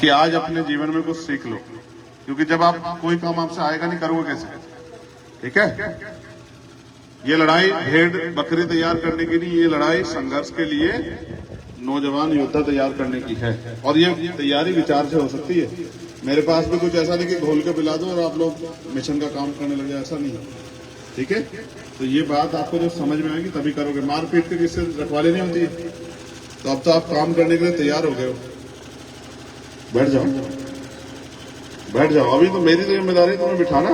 कि आज अपने जीवन में कुछ सीख लो, क्योंकि जब आप कोई काम आपसे आएगा नहीं, करोगे कैसे? ठीक है, ये लड़ाई भेड़ बकरी तैयार करने की नहीं, ये लड़ाई संघर्ष के लिए नौजवान योद्धा तैयार करने की है। और ये तैयारी विचार से हो सकती है। मेरे पास भी कुछ ऐसा नहीं कि घोल के पिला दो और आप लोग मिशन का काम करने लग जाए, ऐसा नहीं है। ठीक है, तो ये बात आपको जब समझ में आएगी तभी करोगे। मार पीट के किससे रखवाली नहीं होती। तो अब तो आप काम करने के लिए तैयार हो गए हो। बैठ जाओ, बैठ जाओ। अभी तो मेरी तो जिम्मेदारी तुम्हें बिठाना,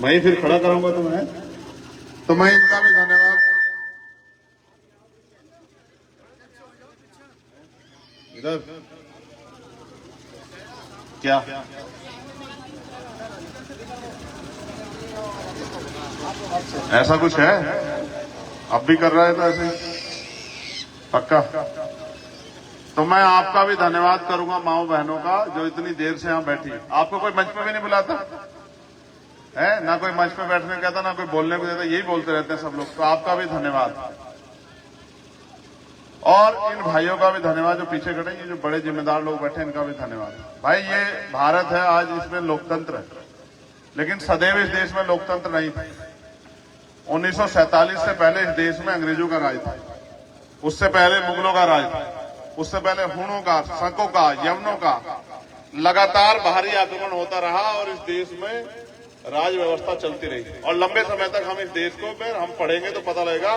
मैं ही फिर खड़ा कराऊंगा तुम्हें। तो मैं इनका भी धन्यवाद। इधर क्या ऐसा कुछ है? अब भी कर रहा है तो ऐसे पक्का। तो मैं आपका भी धन्यवाद करूंगा, माओ बहनों का, जो इतनी देर से यहां बैठी। आपको कोई मंच पे भी नहीं बुलाता है, ना कोई मंच पे बैठने कहता, ना कोई बोलने को देता, यही बोलते रहते हैं सब लोग। तो आपका भी धन्यवाद, और इन भाइयों का भी धन्यवाद जो पीछे खड़े, ये जो बड़े जिम्मेदार लोग बैठे, इनका भी धन्यवाद। भाई ये भारत है, आज इसमें लोकतंत्र है, लेकिन सदैव इस देश में लोकतंत्र नहीं था। 1947 से पहले इस देश में अंग्रेजों का राज था, उससे पहले मुगलों का राज था, उससे पहले हुणों का, शकों का, यवनों का लगातार बाहरी आक्रमण होता रहा और इस देश में राज व्यवस्था चलती रही। और लंबे समय तक हम इस देश को फिर हम पढ़ेंगे तो पता लगेगा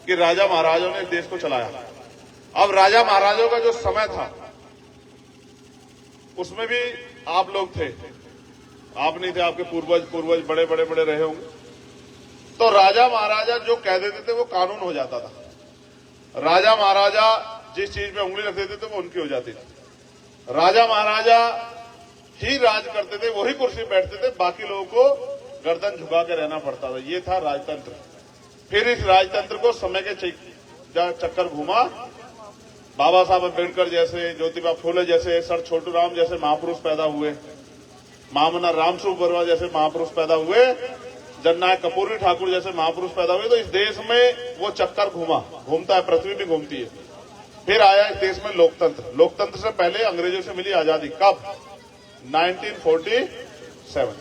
कि राजा महाराजों ने इस देश को चलाया। अब राजा महाराजों का जो समय था उसमें भी आप लोग थे, आप नहीं थे, आपके पूर्वज बड़े बड़े बड़े रहे होंगे। तो राजा महाराजा जो कह देते थे वो कानून हो जाता था। राजा महाराजा जिस चीज में उंगली रख देते थे वो उनकी हो जाती थी। राजा महाराजा ही राज करते थे, वही कुर्सी बैठते थे, बाकी लोगों को गर्दन झुका के रहना पड़ता था। ये था राजतंत्र। फिर इस राजतंत्र को समय के चक्कर घुमा। बाबा साहब अम्बेडकर जैसे, ज्योतिबा फूले जैसे, सर छोटू राम जैसे महापुरुष पैदा हुए, मामना रामसूख बरुआ जैसे महापुरुष पैदा हुए, जननायक कपूरी ठाकुर जैसे महापुरुष पैदा हुए। तो इस देश में वो चक्कर घूमता है, पृथ्वी भी घूमती है। फिर आया इस देश में लोकतंत्र। लोकतंत्र से पहले अंग्रेजों से मिली आजादी कब? 1947।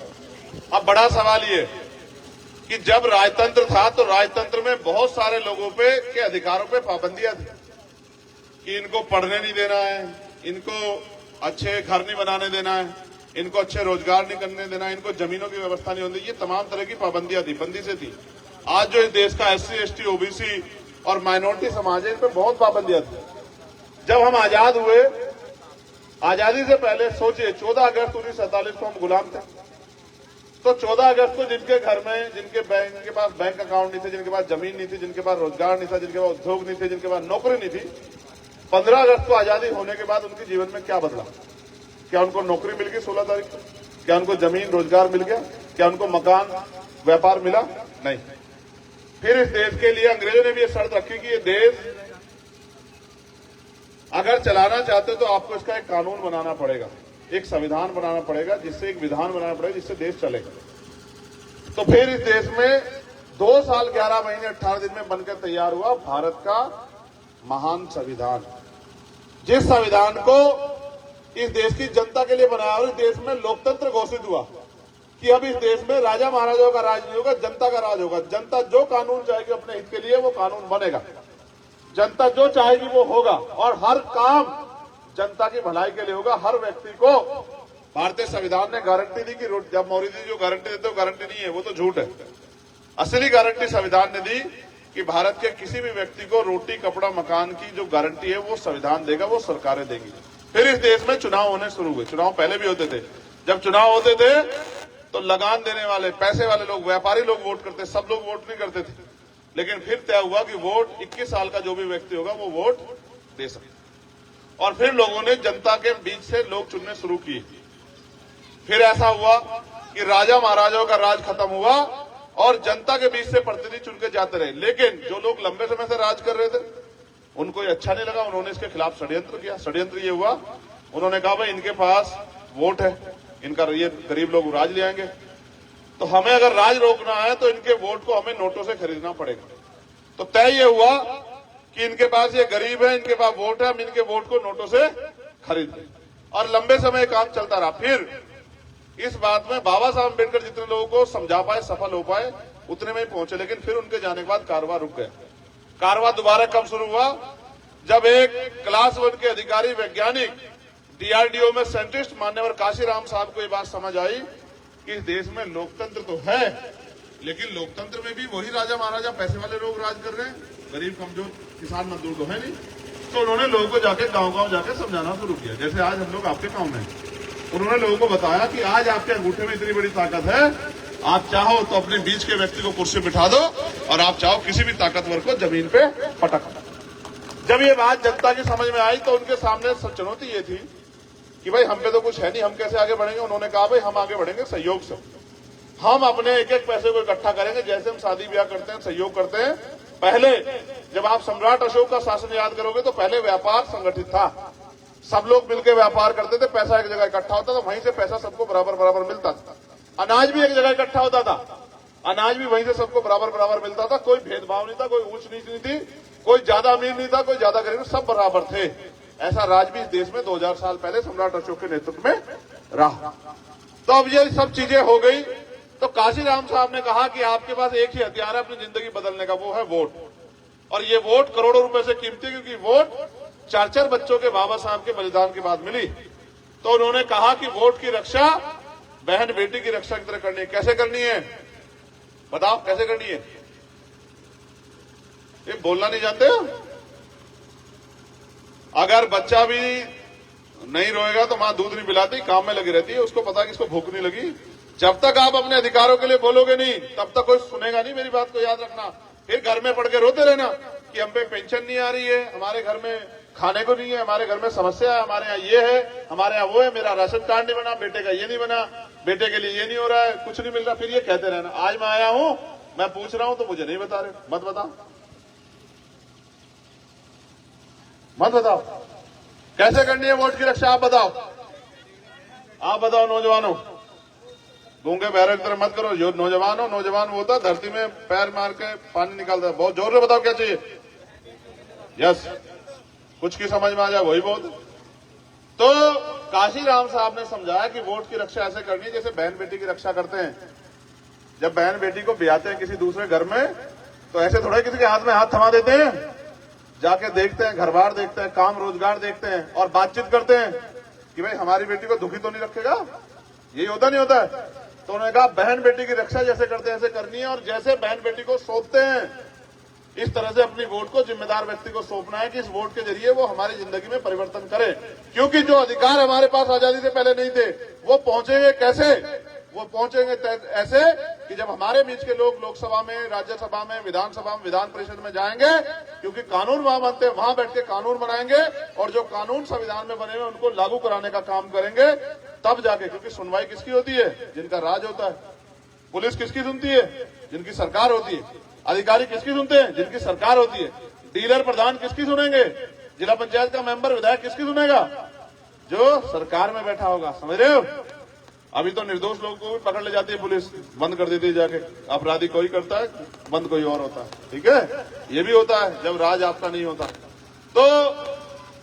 अब बड़ा सवाल ये कि जब राजतंत्र था तो राजतंत्र में बहुत सारे लोगों के अधिकारों पे पाबंदियां थी कि इनको पढ़ने नहीं देना है, इनको अच्छे घर नहीं बनाने देना है, इनको अच्छे रोजगार नहीं करने देना, इनको जमीनों की व्यवस्था नहीं होती। ये तमाम तरह की पाबंदियां थी, बंदी से थी। आज जो इस देश का SC, ST, OBC और माइनॉरिटी समाज है, इन पर बहुत पाबंदियां थी। जब हम आजाद हुए, आजादी से पहले सोचिए 14 अगस्त 1947 को हम गुलाम थे। तो 14 अगस्त को जिनके घर में, जिनके पास बैंक अकाउंट नहीं थे, जिनके पास जमीन नहीं थी, जिनके पास रोजगार नहीं था, जिनके पास उद्योग नहीं थे, जिनके पास नौकरी नहीं थी, 15 अगस्त को आजादी होने के बाद उनके जीवन में क्या बदला? क्या उनको नौकरी मिल गई 16 तारीख को? क्या उनको जमीन रोजगार मिल गया? क्या उनको मकान व्यापार मिला? नहीं। फिर इस देश के लिए अंग्रेजों ने भी ये शर्त रखी कि ये देश अगर चलाना चाहते तो आपको इसका एक कानून बनाना पड़ेगा, एक संविधान बनाना पड़ेगा, जिससे एक विधान बनाना पड़ेगा जिससे देश चलेगा। तो फिर इस देश में 2 साल 11 महीने 18 दिन में बनकर तैयार हुआ भारत का महान संविधान, जिस संविधान को इस देश की जनता के लिए बनाया और इस देश में लोकतंत्र घोषित हुआ कि अब इस देश में राजा महाराजाओं का राज नहीं होगा, जनता का राज होगा। जनता जो कानून चाहेगी अपने हित के लिए वो कानून बनेगा, जनता जो चाहेगी वो होगा, और हर काम जनता की भलाई के लिए होगा। हर व्यक्ति को भारतीय संविधान ने गारंटी दी कि जब मौर्य जी जो गारंटी देते वो गारंटी नहीं है, वो तो झूठ है। असली गारंटी संविधान ने दी कि भारत के किसी भी व्यक्ति को रोटी कपड़ा मकान की जो गारंटी है वो संविधान देगा, वो सरकारें देंगी। फिर इस देश में चुनाव होने शुरू हुए। चुनाव पहले भी होते थे। जब चुनाव होते थे तो लगान देने वाले, पैसे वाले लोग, व्यापारी लोग वोट करते, सब लोग वोट नहीं करते थे। लेकिन फिर तय हुआ कि वोट 21 साल का जो भी व्यक्ति होगा वो वोट दे सकता। और फिर लोगों ने जनता के बीच से लोग चुनने शुरू किए। फिर ऐसा हुआ कि राजा महाराजाओं का राज खत्म हुआ और जनता के बीच से प्रतिनिधि चुन के जाते रहे। लेकिन जो लोग लंबे समय से राज कर रहे थे उनको ये अच्छा नहीं लगा, उन्होंने इसके खिलाफ षड्यंत्र किया। षड्यंत्र ये हुआ, उन्होंने कहा भाई इनके पास वोट है, इनका ये गरीब लोग राज ले आएंगे, तो हमें अगर राज रोकना है तो इनके वोट को हमें नोटों से खरीदना पड़ेगा। तो तय ये हुआ कि इनके पास ये गरीब है, इनके पास वोट है, हम इनके वोट को नोटों से खरीद लें। और लंबे समय काम चलता रहा। फिर इस बात में बाबा साहब अम्बेडकर जितने लोगों को समझा पाए, सफल हो पाए, उतने में ही पहुंचे। लेकिन फिर उनके जाने के बाद कारवां रुक गया। कारवां दोबारा कब शुरू हुआ? जब एक क्लास 1 के अधिकारी वैज्ञानिक डीआरडीओ में साइंटिस्ट मान्यवर काशीराम साहब को ये बात समझ आई कि इस देश में लोकतंत्र तो है, लेकिन लोकतंत्र में भी वही राजा महाराजा पैसे वाले लोग राज कर रहे हैं, गरीब कमजोर किसान मजदूर तो है नहीं। तो उन्होंने लोगों को जाके गांव-गांव जाके समझाना शुरू किया। जैसे आज हम लोग आपके गांव में, उन्होंने लोगों को बताया कि आज आपके अंगूठे में इतनी बड़ी ताकत है, आप चाहो तो अपने बीच के व्यक्ति को कुर्सी बिठा दो और आप चाहो किसी भी ताकतवर को जमीन पे पटक दो। जब ये बात जनता की समझ में आई तो उनके सामने चुनौती ये थी कि भाई हम पे तो कुछ है नहीं, हम कैसे आगे बढ़ेंगे। उन्होंने कहा भाई हम आगे बढ़ेंगे सहयोग से, हम अपने एक एक पैसे को इकट्ठा करेंगे। जैसे हम शादी ब्याह करते हैं, सहयोग करते हैं। पहले जब आप सम्राट अशोक का शासन याद करोगे तो पहले व्यापार संगठित था, सब लोग मिलकर व्यापार करते थे, पैसा एक जगह इकट्ठा होता था, वहीं से पैसा सबको बराबर बराबर मिलता था। अनाज भी एक जगह इकट्ठा होता था, अनाज भी वहीं से सबको बराबर बराबर मिलता था। कोई भेदभाव नहीं था, कोई ऊंच नीच नहीं थी, कोई ज्यादा अमीर नहीं था, कोई ज्यादा गरीब, सब बराबर थे। ऐसा राज भी इस देश में 2000 साल पहले सम्राट अशोक के नेतृत्व में रहा। तो अब ये सब चीजें हो गई तो काशीराम साहब ने कहा कि आपके पास एक ही हथियार है अपनी जिंदगी बदलने का, वो है वोट। और ये वोट करोड़ों रुपए से कीमती, क्योंकि वोट 4-4 बच्चों के बाबा साहब के बलिदान के बाद मिली। तो उन्होंने कहा कि वोट की रक्षा बहन बेटी की रक्षा की तरह करनी है। कैसे करनी है बताओ, कैसे करनी है? ये बोलना नहीं जानते हो? अगर बच्चा भी नहीं रोएगा तो मां दूध नहीं पिलाती, काम में लगी रहती है, उसको पता कि इसको भूख नहीं लगी। जब तक आप अपने अधिकारों के लिए बोलोगे नहीं, तब तक कोई सुनेगा नहीं। मेरी बात को याद रखना। फिर घर में पड़ के रोते रहना कि हम पे पेंशन नहीं आ रही है, हमारे घर में खाने को नहीं है, हमारे घर में समस्या है, हमारे यहाँ ये है, हमारे यहाँ वो है, मेरा राशन कार्ड नहीं बना, बेटे का ये नहीं बना, बेटे के लिए ये नहीं हो रहा है, कुछ नहीं मिल रहा। फिर ये कहते रहना। आज मैं आया हूं, मैं पूछ रहा हूं तो मुझे नहीं बता रहे। मत बताओ, मत बताओ कैसे करनी है वोट की रक्षा। आप बताओ, आप बताओ नौजवानों, गूंगे बहरे की तरह मत करो। जो नौजवान हो, नौजवान वो होता धरती में पैर मार के पानी निकालता है। बहुत जोर से बताओ क्या चाहिए। यस, कुछ की समझ में आ जाए वही बहुत। तो काशीराम साहब ने समझाया कि वोट की रक्षा ऐसे करनी है जैसे बहन बेटी की रक्षा करते हैं। जब बहन बेटी को ब्याहते हैं किसी दूसरे घर में तो ऐसे थोड़ा किसी के हाथ में हाथ थमा देते हैं, जाके देखते हैं, घर बार देखते हैं, काम रोजगार देखते हैं और बातचीत करते हैं कि भाई हमारी बेटी को दुखी तो नहीं रखेगा। यही होता नहीं होता है? तो उन्होंने कहा बहन बेटी की रक्षा जैसे करते हैं ऐसे करनी है, और जैसे बहन बेटी को सौंपते हैं इस तरह से अपनी वोट को जिम्मेदार व्यक्ति को सौंपना है कि इस वोट के जरिए वो हमारी जिंदगी में परिवर्तन करे। क्योंकि जो अधिकार हमारे पास आजादी से पहले नहीं थे, वो पहुंचेंगे कैसे? वो पहुंचेंगे ऐसे कि जब हमारे बीच के लोग लोकसभा में, राज्यसभा में, विधानसभा में, विधान परिषद में जाएंगे, क्योंकि कानून वहां बनते हैं, वहां बैठ के कानून बनाएंगे और जो कानून संविधान में बने हुए उनको लागू कराने का काम करेंगे। तब जाके, क्योंकि सुनवाई किसकी होती है? जिनका राज होता है। पुलिस किसकी सुनती है? जिनकी सरकार होती है। अधिकारी किसकी सुनते हैं? जिनकी सरकार होती है। डीलर प्रधान किसकी सुनेंगे? जिला पंचायत का मेंबर विधायक किसकी सुनेगा? जो सरकार में बैठा होगा। समझ रहे हो? अभी तो निर्दोष लोगों को भी पकड़ ले जाती है पुलिस, बंद कर देती है जाके। अपराधी कोई करता है, बंद कोई और होता है। ठीक है, ये भी होता है जब राज आपका नहीं होता। तो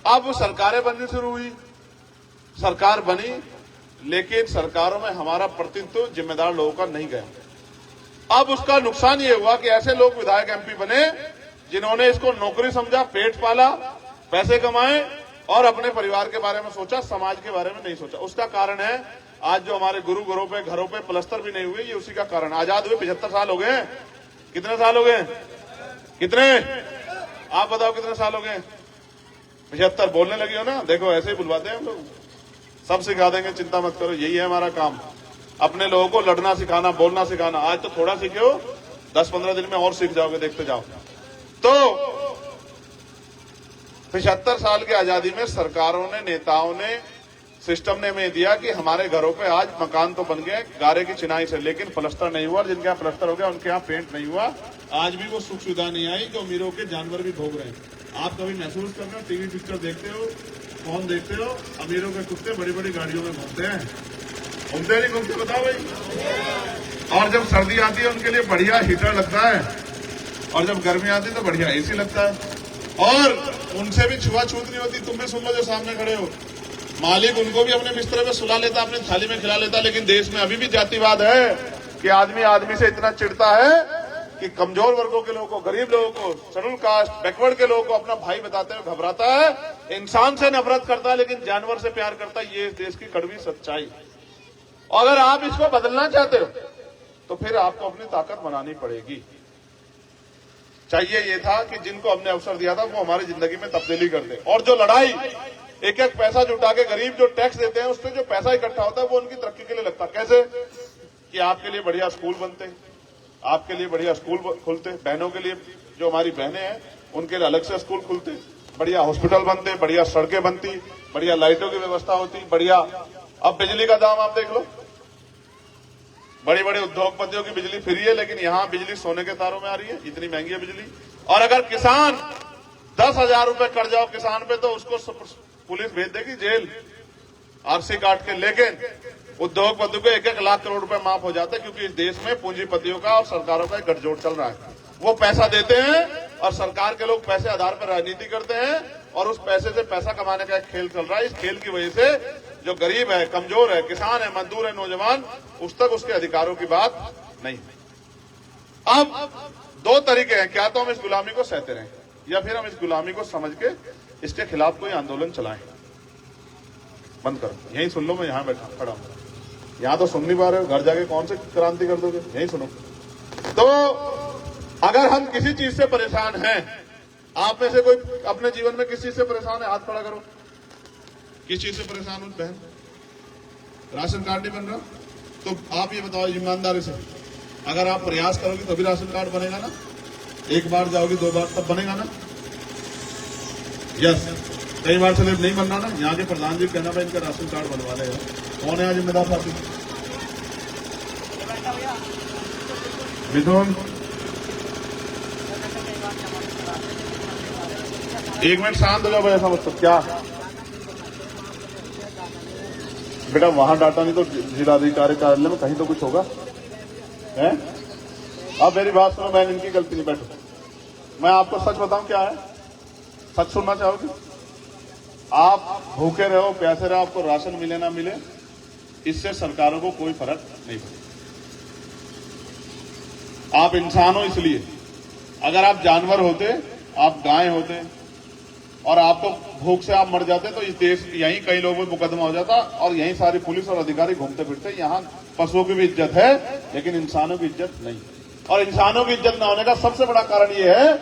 अब सरकारें बननी शुरू हुई, सरकार बनी, लेकिन सरकारों में हमारा प्रतिनिधित्व जिम्मेदार लोगों का नहीं गया। अब उसका नुकसान ये हुआ कि ऐसे लोग विधायक एमपी बने जिन्होंने इसको नौकरी समझा, पेट पाला, पैसे कमाए और अपने परिवार के बारे में सोचा, समाज के बारे में नहीं सोचा। उसका कारण है आज जो हमारे गुरु घरों पे प्लस्तर भी नहीं हुए, ये उसी का कारण। आजाद हुए 75 साल हो गए। कितने साल हो गए? कितने? आप बताओ कितने साल हो गए? 75। बोलने लगी हो ना? देखो ऐसे ही बुलवाते हैं हम लोग, सब सिखा देंगे, चिंता मत करो। यही है हमारा काम, अपने लोगों को लड़ना सिखाना, बोलना सिखाना। आज तो थोड़ा सीखे हो, 10-15 दिन में और सीख जाओगे, देखते जाओ। तो 75 साल की आजादी में सरकारों ने, नेताओं ने, सिस्टम ने में दिया कि हमारे घरों पे आज मकान तो बन गए गारे की चिनाई से, लेकिन प्लस्तर नहीं हुआ। और जिनके यहाँ प्लस्तर हो गया उनके यहाँ पेंट नहीं हुआ। आज भी वो सुख सुविधा नहीं आई जो अमीरों के जानवर भी भोग रहे हैं। आप कभी महसूस करना, टीवी पिक्चर देखते हो, फोन देखते हो, अमीरों के कुत्ते बड़ी बड़ी गाड़ियों में घूमते हैं, घूमते नहीं घूमते? बताओ भाई। और जब सर्दी आती है उनके लिए बढ़िया हीटर लगता है, और जब गर्मी आती है तो बढ़िया एसी लगता है। और उनसे भी छुआछूत नहीं होती। तुम भी सुन लो जो सामने खड़े हो, मालिक उनको भी अपने बिस्तर पे सुला लेता, अपनी थाली में खिला लेता, लेकिन देश में अभी भी जातिवाद है कि आदमी आदमी से इतना चिढ़ता है कि कमजोर वर्गों के लोगों को, गरीब लोगों को, शेड्यूल कास्ट, बैकवर्ड के लोगों को अपना भाई बताते हुए घबराता है, इंसान से नफरत करता है लेकिन जानवर से प्यार करता है। ये इस देश की कड़वी सच्चाई। अगर आप इसको बदलना चाहते हो तो फिर आपको अपनी ताकत बनानी पड़ेगी। चाहिए ये था कि जिनको हमने अवसर दिया था वो हमारी जिंदगी में तब्दीली कर दे, और जो लड़ाई एक एक पैसा जुटा के गरीब जो टैक्स देते हैं उससे जो पैसा इकट्ठा होता है वो उनकी तरक्की के लिए लगता है। कैसे कि आपके लिए बढ़िया स्कूल बनते, आपके लिए बढ़िया स्कूल खुलते, बहनों के लिए जो हमारी बहनें हैं उनके लिए अलग से स्कूल खुलते, बढ़िया हॉस्पिटल बनते, बढ़िया सड़कें बनती, बढ़िया लाइटों की व्यवस्था होती, बढ़िया। अब बिजली का दाम आप देख लो, बड़े बड़े उद्योगपतियों की बिजली फ्री है, लेकिन यहां बिजली सोने के तारों में आ रही है, इतनी महंगी है बिजली। और अगर किसान 10,000 रुपए कर जाओ किसान पे तो उसको पुलिस भेज देगी जेल, आरसी काट के। लेकिन उद्योगपतियों को 1-1 लाख करोड़ रुपए माफ हो जाते हैं, क्योंकि इस देश में पूंजीपतियों का और सरकारों का एक गठजोड़ चल रहा है। वो पैसा देते हैं और सरकार के लोग पैसे आधार पर राजनीति करते हैं, और उस पैसे से पैसा कमाने का एक खेल चल रहा है। इस खेल की वजह से जो गरीब है, कमजोर है, किसान है, मजदूर है, नौजवान, उस तक उसके अधिकारों की बात नहीं। अब 2 तरीके हैं, क्या तो हम इस गुलामी को सहते रहें या फिर हम इस गुलामी को समझ के इसके खिलाफ कोई आंदोलन चलाएं। बंद करो, यहीं सुन लो, मैं यहां बैठा खड़ा हूं, यहां तो सुन नहीं पा रहे हो, घर जाके कौन सी क्रांति कर दोगे, यहीं सुनो। तो अगर हम किसी चीज से परेशान हैं, आप में से कोई अपने जीवन में किस चीज से परेशान है, हाथ खड़ा करो। किस चीज से परेशान हो बहन? राशन कार्ड नहीं बन रहा तो आप ये बताओ ईमानदारी से, अगर आप प्रयास करोगे तभी राशन कार्ड बनेगा ना? एक बार जाओगे, 2 बार, तब बनेगा ना? यस, कई बार चले नहीं बन रहा ना, यहाँ के प्रधान जी कहना भाई इनका राशन कार्ड बनवा लेगा। कौन है जिम्मेदार साथी? मिथुन, 1 मिनट शांत हो जाओ भाई, ऐसा मतलब क्या बेटा, वहां डाटा नहीं तो जिलाधिकारी कार्यालय में कहीं तो कुछ होगा है? अब मेरी बात सुनो बहन, इनकी गलती नहीं, बैठो। मैं आपको सच बताऊं क्या है, सच सुनना चाहोगे? आप भूखे रहो, प्यासे रहो, आपको राशन मिले ना मिले, इससे सरकारों को कोई फर्क नहीं पड़ेगा। आप इंसान हो इसलिए, अगर आप जानवर होते, आप गाय होते और आपको भूख से आप मर जाते तो इस देश यहीं कई लोगों पर मुकदमा हो जाता और यहीं सारी पुलिस और अधिकारी घूमते फिरते। यहां पशुओं की भी इज्जत है लेकिन इंसानों की इज्जत नहीं। और इंसानों की इज्जत न होने का सबसे बड़ा कारण यह है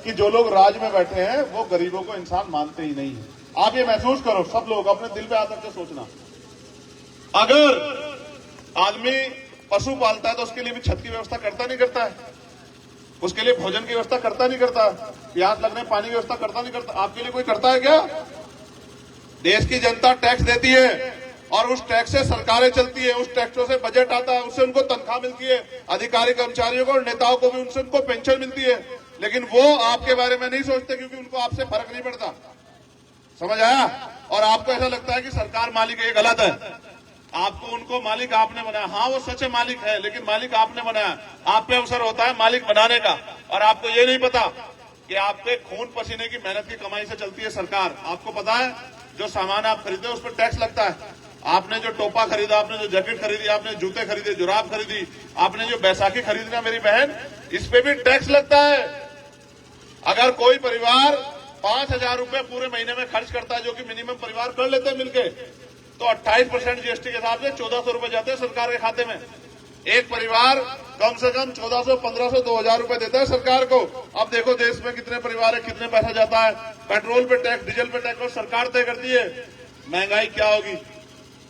कि जो लोग राज में बैठे हैं वो गरीबों को इंसान मानते ही नहीं है। आप ये महसूस करो, सब लोग अपने दिल पे आकर के सोचना, अगर आदमी पशु पालता है तो उसके लिए भी छत की व्यवस्था करता नहीं करता है? उसके लिए भोजन की व्यवस्था करता नहीं करता? प्यास लगने पानी की व्यवस्था करता नहीं करता? आपके लिए कोई करता है क्या? देश की जनता टैक्स देती है और उस टैक्स से सरकारें चलती है, उस टैक्सों से बजट आता है, उससे उनको तनख्वाह मिलती है, अधिकारी कर्मचारियों को और नेताओं को भी उनसे उनको पेंशन मिलती है। लेकिन वो आपके बारे में नहीं सोचते क्योंकि उनको आपसे फर्क नहीं पड़ता। समझ आया? और आपको ऐसा लगता है कि सरकार मालिक है, गलत है। आपको उनको मालिक आपने बनाया, हाँ वो सच है मालिक है, लेकिन मालिक आपने बनाया। आप पे अवसर होता है मालिक बनाने का, और आपको ये नहीं पता कि आपके खून पसीने की मेहनत की कमाई से चलती है सरकार। आपको पता है जो सामान आप खरीदते उस पर टैक्स लगता है। आपने जो टोपा खरीदा, आपने जो जैकेट खरीदी, आपने जूते खरीदे, जुराब खरीदी, आपने जो बैसाखी खरीदी ना मेरी बहन, इस पे भी टैक्स लगता है। अगर कोई परिवार 5,000 रुपए पूरे महीने में खर्च करता है, जो कि मिनिमम परिवार कर लेते हैं मिलके, तो 28% जीएसटी के हिसाब से 1,400 रुपए जाते हैं सरकार के खाते में। एक परिवार कम से कम 1,400, 1,500, 2,000 रुपए देता है सरकार को। अब देखो देश में कितने परिवार है, कितने पैसा जाता है। पेट्रोल पे टैक्स, डीजल पे टैक्स सरकार तय करती है। महंगाई क्या होगी,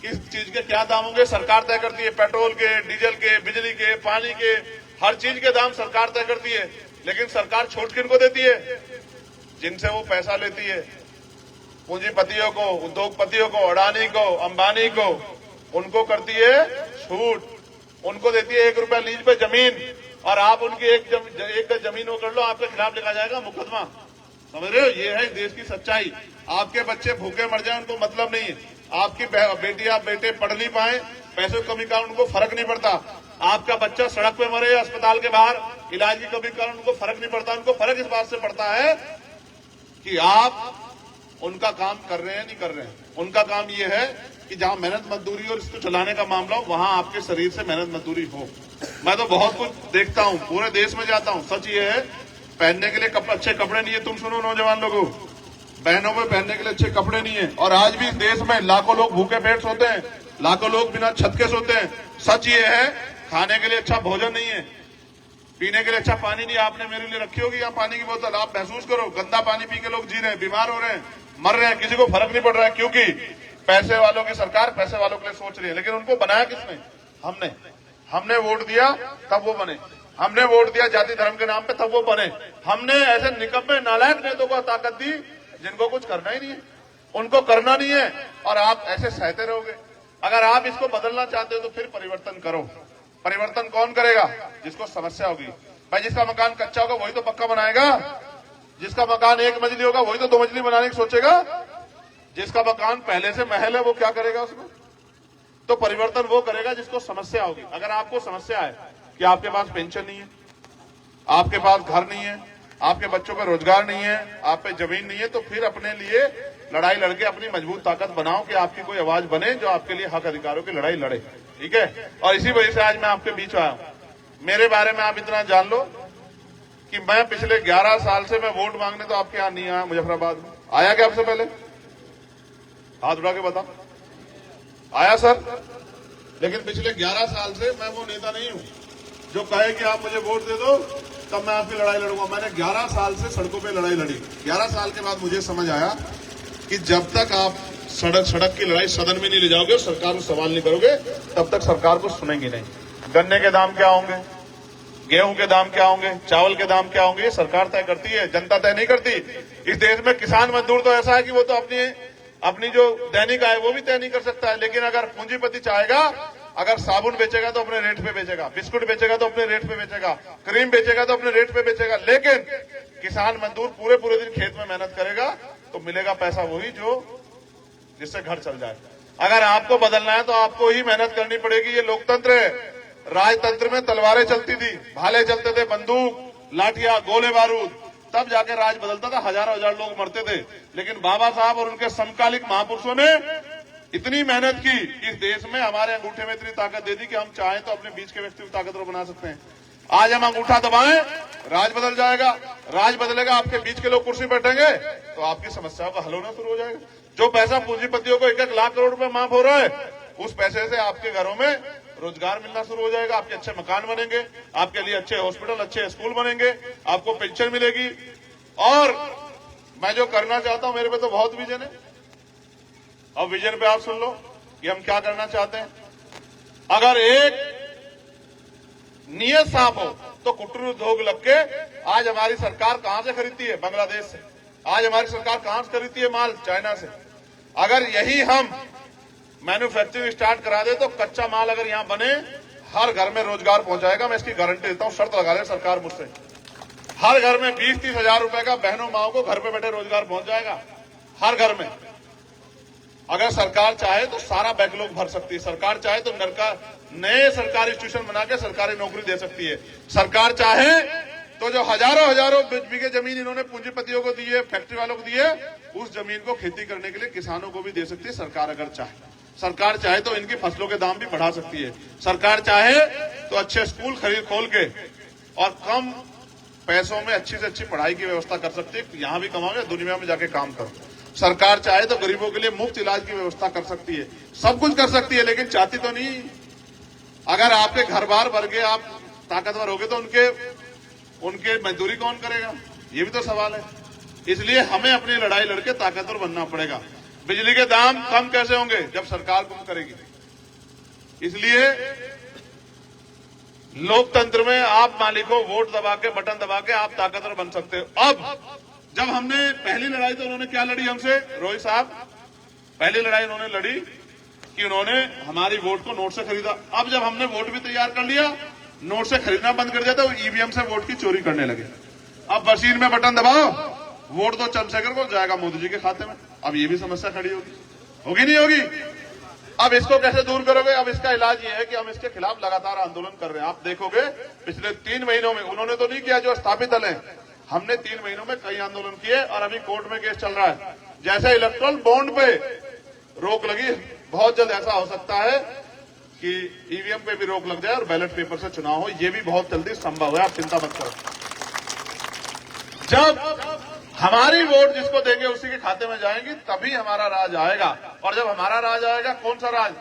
किस चीज के क्या दाम होंगे, सरकार तय करती है। पेट्रोल के, डीजल के, बिजली के, पानी के, हर चीज के दाम सरकार तय करती है। लेकिन सरकार छूट किनको देती है? जिनसे वो पैसा लेती है, पूंजीपतियों को, उद्योगपतियों को, अडानी को, अंबानी को, उनको करती है छूट। उनको देती है 1 रुपया लीज पे जमीन, और आप उनकी एक जमीन वो कर लो, आपके खिलाफ लिखा जाएगा मुकदमा। समझ रहे हो? ये है देश की सच्चाई। आपके बच्चे भूखे मर जाए उनको मतलब नहीं है, आपकी बेटी आप बेटे पढ़ नहीं पाए, पैसों की कमी का उनको फर्क नहीं पड़ता। आपका बच्चा सड़क पे मरे, अस्पताल के बाहर इलाज की कमी का उनको फर्क नहीं पड़ता। उनको फर्क इस बात से पड़ता है कि आप उनका काम कर रहे हैं नहीं कर रहे हैं। उनका काम ये है कि जहां मेहनत मजदूरी और इसको चलाने का मामला हो वहां आपके शरीर से मेहनत मजदूरी हो। मैं तो बहुत कुछ देखता हूं, पूरे देश में जाता हूं, सच ये है पहनने के लिए अच्छे कपड़े नहीं है। तुम सुनो नौजवान लोगों, बहनों में पहनने के लिए अच्छे कपड़े नहीं है, और आज भी देश में लाखों लोग भूखे पेट सोते हैं, लाखों लोग बिना छत के सोते हैं। सच ये है खाने के लिए अच्छा भोजन नहीं है, पीने के लिए अच्छा पानी नहीं। आपने मेरे लिए रखी होगी यहाँ पानी की बोतल, आप महसूस करो गंदा पानी पी के लोग जी रहे हैं, बीमार हो रहे हैं, मर रहे हैं, किसी को फर्क नहीं पड़ रहा है, क्योंकि पैसे वालों की सरकार पैसे वालों के लिए सोच रही है। लेकिन उनको बनाया किसने? हमने वोट दिया तब वो बने, हमने वोट दिया जाति धर्म के नाम पे तब वो बने। हमने ऐसे निकम्मे नालायक नेताओं को ताकत दी जिनको कुछ करना ही नहीं है, उनको करना नहीं है, और आप ऐसे सहते रहोगे। अगर आप इसको बदलना चाहते हो तो फिर परिवर्तन करो। परिवर्तन कौन करेगा? जिसको समस्या होगी। भाई जिसका मकान कच्चा होगा वही तो पक्का बनाएगा, जिसका मकान एक मंजिली होगा वही तो दो मंजिली बनाने की सोचेगा, जिसका मकान पहले से महल है वो क्या करेगा उसमें? तो परिवर्तन वो करेगा जिसको समस्या होगी। अगर आपको समस्या है कि आपके पास पेंशन नहीं है, आपके पास घर नहीं है, आपके बच्चों का रोजगार नहीं है, आप पे जमीन नहीं है, तो फिर अपने लिए लड़ाई लड़के अपनी मजबूत ताकत बनाओ कि आपकी कोई आवाज बने जो आपके लिए हक अधिकारों की लड़ाई लड़े। ठीक है, और इसी वजह से आज मैं आपके बीच आया हूं। मेरे बारे में आप इतना जान लो कि मैं पिछले 11 साल से मैं वोट मांगने तो आपके यहां नहीं आया, मुजफ्फराबाद में आया क्या आपसे पहले? हाथ उठा के बताओ, आया सर? लेकिन पिछले 11 साल से मैं वो नेता नहीं हूं जो कहे कि आप मुझे वोट दे दो तब मैं आपकी लड़ाई लड़ूंगा। मैंने 11 साल से सड़कों पे लड़ाई लड़ी। 11 साल के बाद मुझे समझ आया कि जब तक आप सड़क की लड़ाई सदन में नहीं ले जाओगे और सरकार को सवाल नहीं करोगे तब तक सरकार को सुनेंगे नहीं। गन्ने के दाम क्या होंगे, गेहूं के दाम क्या होंगे, चावल के दाम क्या होंगे, ये सरकार तय करती है, जनता तय नहीं करती। इस देश में किसान मजदूर तो ऐसा है कि वो तो अपनी जो दैनिक आय वो भी तय नहीं कर सकता है। लेकिन अगर पूंजीपति चाहेगा, अगर साबुन बेचेगा तो अपने रेट पे बेचेगा, बिस्कुट बेचेगा तो अपने रेट पे बेचेगा, क्रीम बेचेगा तो अपने रेट पे बेचेगा। लेकिन किसान मजदूर पूरे दिन खेत में मेहनत करेगा तो मिलेगा पैसा वही जो जिससे घर चल जाए। अगर आपको बदलना है तो आपको ही मेहनत करनी पड़ेगी। ये लोकतंत्र है। राजतंत्र में तलवारें चलती थी, भाले चलते थे, बंदूक, लाठियां, गोले बारूद, तब जाके राज बदलता था, हजारों हजार लोग मरते थे। लेकिन बाबा साहब और उनके समकालिक महापुरुषों ने इतनी मेहनत की, इस देश में हमारे अंगूठे में इतनी ताकत दे दी कि हम चाहें तो अपने बीच के व्यक्ति को ताकतवर बना सकते हैं। आज हम अंगूठा दबाएं, राज बदल जाएगा। राज बदलेगा, आपके बीच के लोग कुर्सी बैठेंगे तो आपकी समस्याओं का हल होना शुरू हो जाएगा। जो पैसा पूंजीपतियों को 1-1 लाख करोड़ रुपए माफ हो रहा है, उस पैसे से आपके घरों में रोजगार मिलना शुरू हो जाएगा, आपके अच्छे मकान बनेंगे, आपके लिए अच्छे हॉस्पिटल, अच्छे स्कूल बनेंगे, आपको पेंशन मिलेगी। और मैं जो करना चाहता हूं, मेरे पे तो बहुत विजन है। अब विजन पे आप सुन लो कि हम क्या करना चाहते हैं। अगर एक नियत साफ हो तो कुटीर उद्योग लग के आज हमारी सरकार कहां से खरीदती है? बांग्लादेश से। आज हमारी सरकार कहां से खरीदती है माल? चाइना से। अगर यही हम मैन्युफैक्चरिंग स्टार्ट करा दे तो कच्चा माल अगर यहां बने, हर घर में रोजगार पहुंचाएगा। मैं इसकी गारंटी देता हूं, शर्त लगा ले सरकार मुझसे। हर घर में 20-30 हजार रुपए का बहनों माओं को घर पे बैठे रोजगार पहुंच जाएगा, हर घर में। अगर सरकार चाहे तो सारा बैकलॉग भर सकती है। सरकार चाहे तो नए सरकारी इंस्टीट्यूशन बना के सरकारी नौकरी दे सकती है। सरकार चाहे तो जो हजारों बीघे जमीन इन्होंने पूंजीपतियों को दी है, फैक्ट्री वालों को दी है, उस जमीन को खेती करने के लिए किसानों को भी दे सकती है सरकार अगर चाहे। सरकार चाहे तो इनकी फसलों के दाम भी बढ़ा सकती है। सरकार चाहे तो अच्छे स्कूल खोल के और कम पैसों में अच्छी से अच्छी पढ़ाई की व्यवस्था कर सकती है। यहां भी कमाओ या दुनिया में जाके काम करो। सरकार चाहे तो गरीबों के लिए मुफ्त इलाज की व्यवस्था कर सकती है। सब कुछ कर सकती है, लेकिन चाहती तो नहीं। अगर आपके घर बार भर के आप ताकतवर होगे तो उनके मजदूरी कौन करेगा? ये भी तो सवाल है। इसलिए हमें अपनी लड़ाई लड़के ताकतवर बनना पड़ेगा। बिजली के दाम कम कैसे होंगे? जब सरकार कम करेगी। इसलिए लोकतंत्र में आप मालिकों वोट दबा के, बटन दबा के आप ताकतवर बन सकते हो। अब जब हमने पहली लड़ाई तो उन्होंने क्या लड़ी हमसे, रोहित साहब? पहली लड़ाई उन्होंने लड़ी कि उन्होंने हमारी वोट को नोट से खरीदा। अब जब हमने वोट भी तैयार कर लिया, नोट से खरीदना बंद कर दिया तो ईवीएम से वोट की चोरी करने लगे। अब मशीन में बटन दबाओ, वोट तो चंद्रशेखर को जाएगा मोदी जी के खाते में। अब ये भी समस्या खड़ी होगी नहीं होगी? अब इसको कैसे दूर करोगे? अब इसका इलाज ये है कि हम इसके खिलाफ लगातार आंदोलन कर रहे हैं। आप देखोगे पिछले 3 महीनों में उन्होंने तो नहीं किया जो स्थापित दल है, हमने 3 महीनों में कई आंदोलन किए और अभी कोर्ट में केस चल रहा है। जैसे इलेक्ट्रल बॉन्ड पे रोक लगी, बहुत जल्द ऐसा हो सकता है कि ईवीएम पे भी रोक लग जाए और बैलेट पेपर से चुनाव हो। ये भी बहुत जल्दी संभव है, आप चिंता मत करो। जब हमारी वोट जिसको देंगे उसी के खाते में जाएंगी, तभी हमारा राज आएगा। और जब हमारा राज आएगा, कौन सा राज?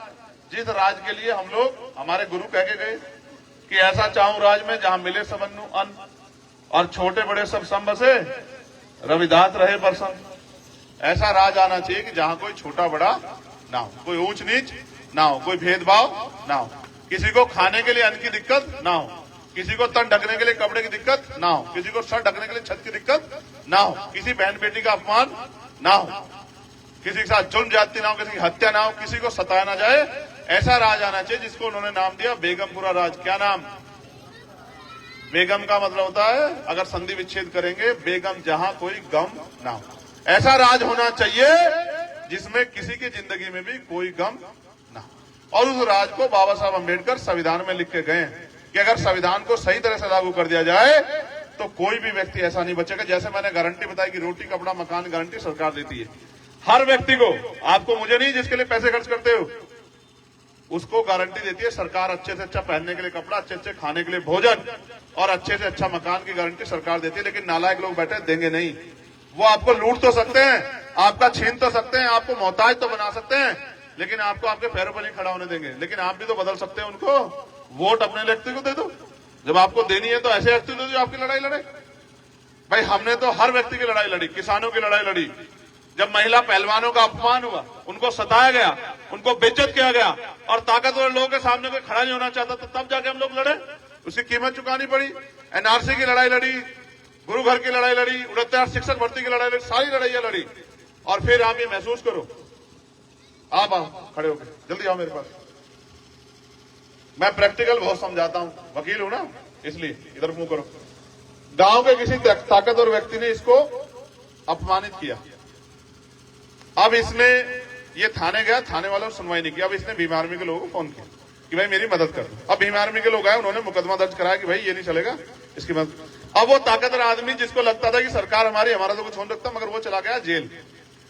जिस राज के लिए हम लोग, हमारे गुरु कह के गए कि ऐसा चाहूं राज में जहां मिले सबन्नु अन्न और छोटे बड़े सब सम बसे, रविदास रहे प्रसन्न। ऐसा राज आना चाहिए कि जहां कोई छोटा बड़ा ना हो, कोई ऊंच नीच ना हो, कोई भेदभाव ना हो, किसी को खाने के लिए अन्न की दिक्कत ना हो, किसी को तन ढकने के लिए कपड़े की दिक्कत ना हो, किसी को सर ढकने के लिए छत की दिक्कत ना हो, किसी बहन बेटी का अपमान ना हो, किसी के साथ जुल्म ज्यादती ना हो, किसी की हत्या ना हो, किसी को सताया ना जाए। ऐसा राज आना चाहिए जिसको उन्होंने नाम दिया बेगमपुरा राज। क्या नाम? बेगम का मतलब होता है अगर संधि विच्छेद करेंगे, बेगम जहां कोई गम ना हो। ऐसा राज होना चाहिए जिसमें किसी की जिंदगी में भी कोई गम ना हो। और उस राज को बाबा साहब अम्बेडकर संविधान में लिख के गए कि अगर संविधान को सही तरह से लागू कर दिया जाए तो कोई भी व्यक्ति ऐसा नहीं बचेगा। जैसे मैंने गारंटी बताई कि रोटी कपड़ा मकान गारंटी सरकार देती है हर व्यक्ति को, आपको मुझे नहीं, जिसके लिए पैसे खर्च करते हो उसको गारंटी देती है सरकार। अच्छे से अच्छा पहनने के लिए कपड़ा, अच्छे अच्छे खाने के लिए भोजन और अच्छे से अच्छा मकान की गारंटी सरकार देती है। लेकिन नालायक लोग बैठे देंगे नहीं। वो आपको लूट तो सकते हैं, आपका छीन तो सकते हैं, आपको मोहताज तो बना सकते हैं, लेकिन आपको आपके पैरों पर नहीं खड़ा होने देंगे। लेकिन आप भी तो बदल सकते हैं उनको। वोट अपने व्यक्ति को दे दो, जब आपको देनी है तो ऐसे व्यक्ति दो जो आपकी लड़ाई लड़े। भाई हमने तो हर व्यक्ति की लड़ाई लड़ी, किसानों की लड़ाई लड़ी, जब महिला पहलवानों का अपमान हुआ, उनको सताया गया, उनको बेइज्जत किया गया और ताकतवर लोगों के सामने कोई खड़ा नहीं होना चाहता, तो तब जाके हम लोग लड़े, उसकी कीमत चुकानी पड़ी। एनआरसी की लड़ाई लड़ी, गुरु घर की लड़ाई लड़ी, 69 शिक्षक भर्ती की लड़ाई लड़ी, सारी लड़ाइयां लड़ी। और फिर आप ये महसूस करो, आप आओ खड़े होकर, जल्दी आओ मेरे पास। मैं प्रैक्टिकल बहुत समझाता हूं, वकील हूं ना, इसलिए इधर मुंह करो। गांव के किसी ताकतवर व्यक्ति ने इसको अपमानित किया। अब इसने ये थाने गया, थाने वालों ने सुनवाई नहीं की। अब इसने भीम आर्मी के लोगों को फोन किया कि भाई मेरी मदद कर दो। अब भीम आर्मी के लोग आए, उन्होंने मुकदमा दर्ज कराया कि भाई ये नहीं चलेगा, इसकी मदद। अब वो ताकतवर आदमी जिसको लगता था कि सरकार हमारी, हमारा तो कुछ हो सकता, मगर वो चला गया जेल।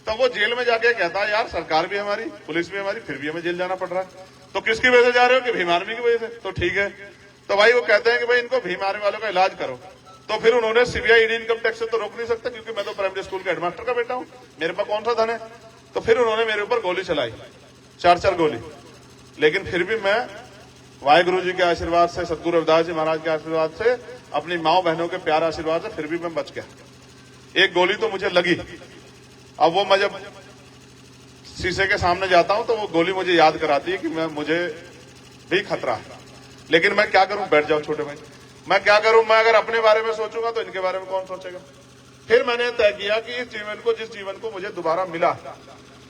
तब वो जेल में जाके कहता है यार सरकार भी हमारी, पुलिस भी हमारी, फिर भी हमें जेल जाना पड़ रहा है। तो किसकी वजह से जा रहे हो? कि भीम आर्मी की वजह से। तो ठीक है, तो भाई वो कहते हैं कि भाई इनको भीम आर्मी वालों का इलाज करो। तो फिर उन्होंने सीबीआई ईडी इनकम टैक्स से तो रोक नहीं सकता, क्योंकि मैं तो प्राइमरी स्कूल का हेडमास्टर का बेटा हूं, मेरे पास कौन सा धन है। तो फिर उन्होंने मेरे ऊपर गोली चलाई, 4 गोली। लेकिन फिर भी मैं वाहिगुरु जी के आशीर्वाद से, सतगुरु रविदास जी महाराज के आशीर्वाद से, अपनी माओ बहनों के प्यार आशीर्वाद से फिर भी मैं बच गया। एक गोली तो मुझे लगी। अब वो मैं जब शीशे के सामने जाता हूं तो वो गोली मुझे याद कराती है कि मुझे भी खतरा है। लेकिन मैं क्या करूं? बैठ जाओ छोटे भाई, मैं क्या करूं? मैं अगर अपने बारे में सोचूंगा तो इनके बारे में कौन सोचेगा? फिर मैंने तय किया कि इस जीवन को, जिस जीवन को मुझे दोबारा मिला,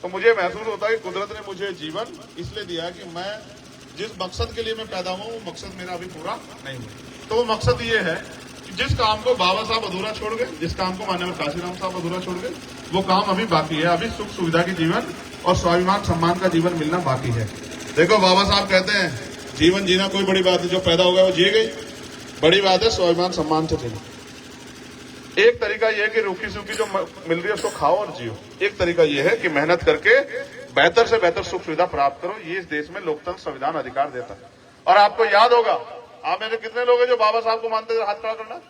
तो मुझे महसूस होता है कि कुदरत ने मुझे जीवन इसलिए दिया कि मैं जिस मकसद के लिए मैं पैदा हुआ, वो मकसद मेरा अभी पूरा नहीं हुआ। तो वो मकसद ये है कि जिस काम को बाबा साहब अधूरा छोड़ गए, जिस काम को माननीय काशीराम साहब अधूरा छोड़ गए, वो काम अभी बाकी है। अभी सुख सुविधा की जीवन और स्वाभिमान सम्मान का जीवन मिलना बाकी है। देखो बाबा साहब कहते हैं जीवन जीना कोई बड़ी बात है, जो पैदा हो गया वो जी गई, बड़ी बात है स्वाभिमान सम्मान से जीना। एक तरीका यह है कि रूखी सूखी जो मिल रही है उसको खाओ और जियो। एक तरीका यह है कि मेहनत करके बेहतर से बेहतर सुख सुविधा प्राप्त करो। ये इस देश में लोकतंत्र संविधान अधिकार देता है। और आपको याद होगा, आप में से कितने लोग हैं जो बाबा साहब को मानते हैं? हाथ खड़ा करना।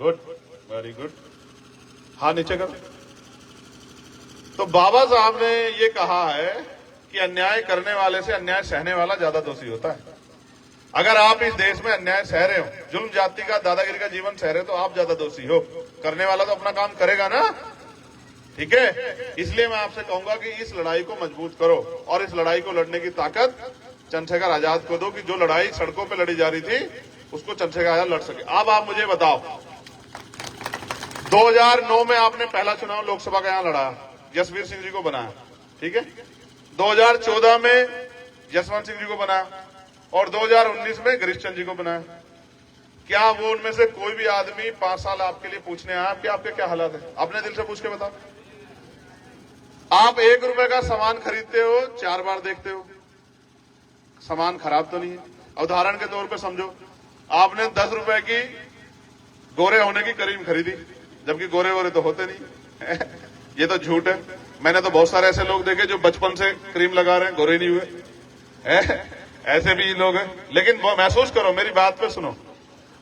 गुड, वेरी गुड, हाथ नीचे करो। तो बाबा साहब ने ये कहा है कि अन्याय करने वाले से अन्याय सहने वाला ज्यादा दोषी होता है। अगर आप इस देश में अन्याय सह रहे हो, जुल्म जाति का, दादागिरी का जीवन सह रहे हो, तो आप ज्यादा दोषी हो। करने वाला तो अपना काम करेगा ना, ठीक है? इसलिए मैं आपसे कहूंगा कि इस लड़ाई को मजबूत करो और इस लड़ाई को लड़ने की ताकत चंद्रशेखर आजाद को दो कि जो लड़ाई सड़कों पे लड़ी जा रही थी उसको चंद्रशेखर आजाद लड़ सके। अब आप मुझे बताओ, 2009 में आपने पहला चुनाव लोकसभा का यहां लड़ा, जसवीर सिंह जी को बनाया, ठीक है? 2014 में जसवंत सिंह जी को बनाया और 2019 में गिरीश चंद्र जी को बनाया। क्या वो उनमें से कोई भी आदमी 5 साल आपके लिए पूछने आया कि आपके क्या हालात है? अपने दिल से पूछ के बताओ। आप 1 रुपए का सामान खरीदते हो, 4 बार देखते हो सामान खराब तो नहीं है। उदाहरण के तौर पे समझो, आपने 10 रुपए की गोरे होने की क्रीम खरीदी, जबकि गोरे गोरे तो होते नहीं ये तो झूठ है। मैंने तो बहुत सारे ऐसे लोग देखे जो बचपन से क्रीम लगा रहे हैं, गोरे नहीं हुए। ऐसे भी लोग हैं। लेकिन वो महसूस करो, मेरी बात पे सुनो।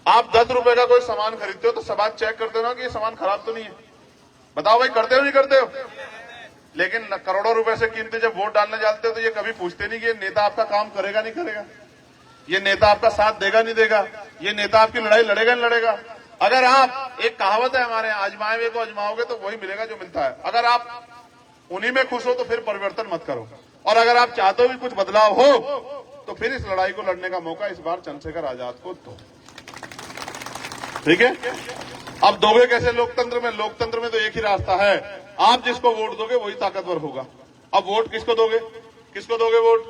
आप 10 रुपए का कोई सामान खरीदते हो तो सब बात चेक करते हो ना कि ये सामान खराब तो नहीं है। बताओ भाई, करते हो नहीं करते हो? लेकिन करोड़ों रुपए से कीमती जब वोट डालने जाते हो तो ये कभी पूछते नहीं कि ये नेता आपका काम करेगा नहीं करेगा, ये नेता आपका साथ देगा नहीं देगा, ये नेता आपकी लड़ाई लड़ेगा नहीं लड़ेगा। अगर आप, एक कहावत है हमारे यहाँ, आजमाए हुए को आजमाओगे तो वही मिलेगा जो मिलता है। अगर आप उन्हीं में खुश हो तो फिर परिवर्तन मत करो, और अगर आप चाहते हो कि कुछ बदलाव हो तो फिर इस लड़ाई को लड़ने का मौका इस बार चंद्रशेखर आजाद को दो। ठीक है? अब दोगे कैसे लोकतंत्र में? लोकतंत्र में तो एक ही रास्ता है, आप जिसको वोट दोगे वही ताकतवर होगा। अब वोट किसको दोगे? किसको दोगे वोट?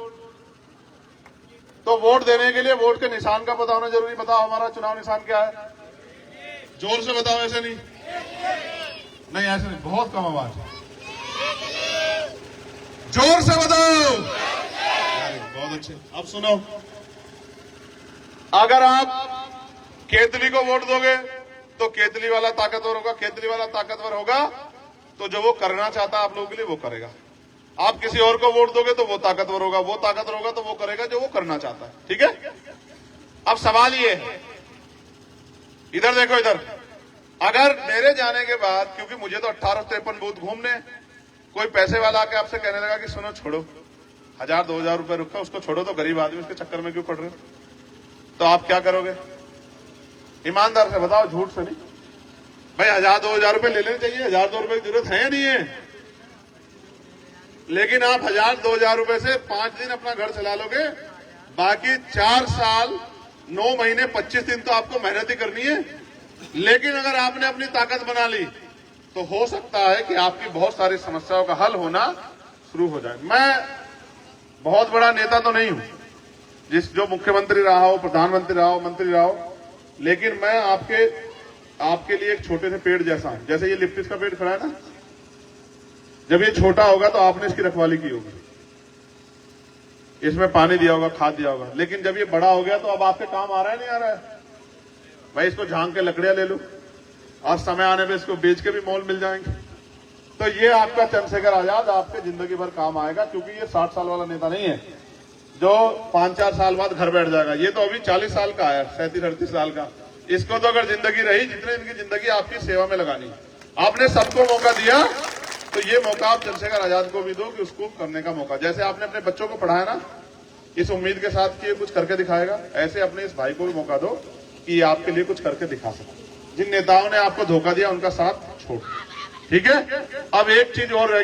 तो वोट देने के लिए वोट के निशान का पता होना जरूरी। बताओ हमारा चुनाव निशान क्या है? जोर से बताओ। ऐसे नहीं, नहीं ऐसे नहीं, बहुत कम आवाज, जोर से बताओ। बहुत अच्छे। अब सुनो, अगर आप केतली को वोट दोगे तो केतली वाला ताकतवर होगा, केतली वाला ताकतवर होगा तो जो वो करना चाहता है आप लोगों के लिए वो करेगा। आप किसी और को वोट दोगे तो वो ताकतवर होगा, वो ताकतवर होगा तो वो करेगा जो वो करना चाहता है। ठीक है? अब सवाल ये है, इधर देखो, इधर, अगर मेरे जाने के बाद, क्योंकि मुझे तो 1853 बूथ घूमने, कोई पैसे वाला आके आपसे कहने लगा कि सुनो छोड़ो, 1000-2000 रुपए रुका, उसको छोड़ो, तो गरीब आदमी उसके चक्कर में क्यों पड़ रहे हो, तो आप क्या करोगे? ईमानदार से बताओ, झूठ से नहीं। भाई 1000-2000 रुपए ले लेने चाहिए, 1000-2 रुपए की जरूरत है या नहीं है? लेकिन आप 1000-2000 रुपए से 5 दिन अपना घर चला लोगे, बाकी 4 साल 9 महीने 25 दिन तो आपको मेहनत ही करनी है। लेकिन अगर आपने अपनी ताकत बना ली तो हो सकता है कि आपकी बहुत सारी समस्याओं का हल होना शुरू हो जाए। मैं बहुत बड़ा नेता तो नहीं हूं, जो मुख्यमंत्री रहा हो, प्रधानमंत्री रहा हो, मंत्री रहा हो, लेकिन मैं आपके लिए एक छोटे से पेड़ जैसा हूं। जैसे ये लिप्टिस का पेड़ खड़ा है ना, जब ये छोटा होगा तो आपने इसकी रखवाली की होगी, इसमें पानी दिया होगा, खाद दिया होगा, लेकिन जब ये बड़ा हो गया तो अब आपके काम आ रहा है नहीं आ रहा है? भाई इसको झांक के लकड़ियां ले लो और समय आने पे इसको बेच के भी मोल मिल जाएंगे। तो ये आपका चंद्रशेखर आजाद आपके जिंदगी भर काम आएगा, क्योंकि ये 60 साल वाला नेता नहीं है जो 5-4 साल बाद घर बैठ जाएगा। ये तो अभी 40 साल का है, 37-38 साल का। इसको तो अगर जिंदगी रही, जितने इनकी जिंदगी आपकी सेवा में लगानी, आपने सबको मौका दिया, तो ये मौका आप चंद्रशेखर आजाद को भी दो कि उसको करने का मौका। जैसे आपने अपने बच्चों को पढ़ाया ना इस उम्मीद के साथ कि ये कुछ करके दिखाएगा, ऐसे अपने इस भाई को भी मौका दो कि ये आपके लिए कुछ करके दिखा सके। जिन नेताओं ने आपको धोखा दिया उनका साथ छोड़। ठीक है? अब एक चीज और रह